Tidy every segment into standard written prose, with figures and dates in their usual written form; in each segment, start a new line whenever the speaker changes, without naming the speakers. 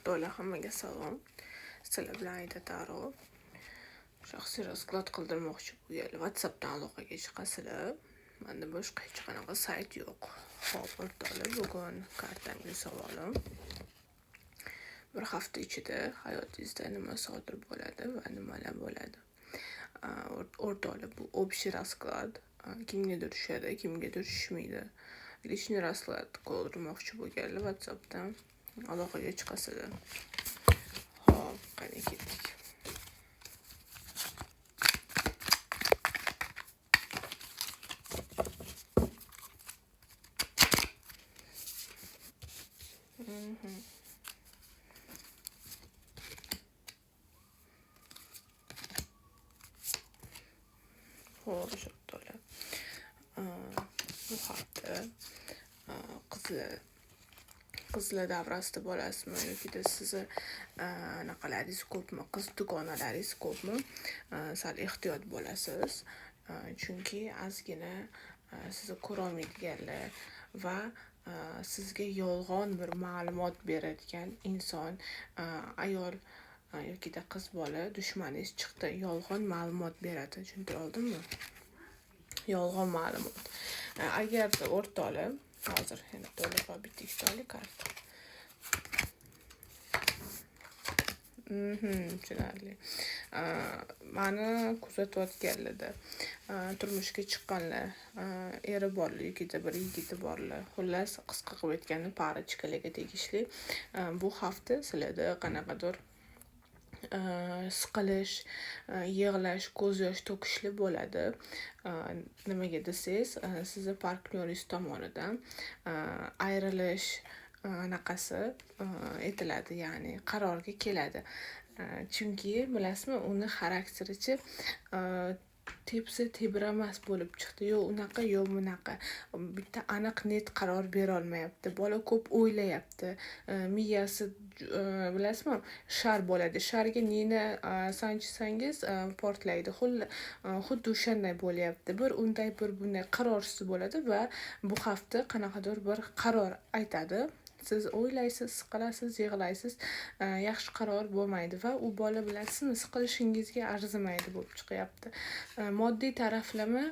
O'rtoqlar hammaga salom. Sizlar bilan Aida Taro. Shaxsiy rasklad qildirmoqchi bo'lganlar WhatsAppdan aloqaga chiqasizlar. Menda boshqa hech qanaqa sayt yo'q. Xo'p, o'rtoqlar, bugun kartangiz savolim. Bir hafta ichida hayotingizda nima sodir bo'ladi va nimalar bo'ladi? O'rtoqlar, bu общий расклад. Kimgadir tushadi, kimgadir tushmaydi. Личный расклад qildirmoqchi bo'lganlar WhatsAppdan aloqaga chiqasizlar. Xo'p, qani ketdik. Xo'p, o'rtoqlar. Bu hafta qizlar davrasida bo'lasizmi yoki sizni anaqalaringiz ko'pmi, qiz dugonalaringiz ko'pmi? Sal ehtiyot bo'lasiz. Chunki ozgina sizni ko'rolmaydiganlar va sizga yolg'on bir ma'lumot beradigan inson, ayol yoki qiz bola dushmaningiz chiqdi, yolg'on ma'lumot beradi. Tushuntira oldimmi? Yolg'on ma'lumot. Agarda o'rtoqlar, hozir yana to'liq bitta ikkitalik karta. Tushunarli. Mani kuzatayotganlarda turmushga chiqqanlar, eri borlar yoki bir yigiti borlar. Xullas, qisqa qilib aytganda parachkalarga tegishli. Bu hafta sizlarda qanaqadir siqilish, yig'lash, ko'z yosh to'kishli bo'ladi. Nimaga desangiz, sizni partnyoringiz tomonidan ayrilish anaqasi etiladi, ya'ni qarorga keladi. Chunki bilasizmi, uni xarakteri tepsa tebramas bo'lib chiqdi. Yo unaqa, yo bunaqa. Bitta aniq net qaror bera olmayapti. Bola ko'p o'ylayapti. Miyasi bilasizmi, shar bo'ladi. Sharga neni sanchisangiz portlaydi. Xuddi o'shanday bo'lyapti. Bir unday, bir bunday qarorsiz bo'ladi va bu hafta qanaqadir bir qaror aytadi. Siz o'ylaysiz, siqilasiz, yig'laysiz, yaxshi qaror bo'lmaydi va u bola bilasizmi, siqilishingizga arzimaydi bo'lib chiqyapti. Moddiy taraflama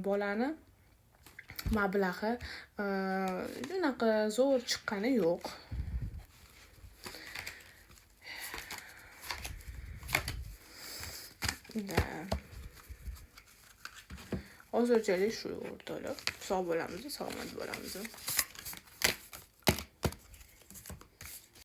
bolani mablag'i unaqa zo'r chiqqani yo'q. Hozirchalik shu o'rtoqlar. Sog' bo'lamiz, salomat bo'lamiz.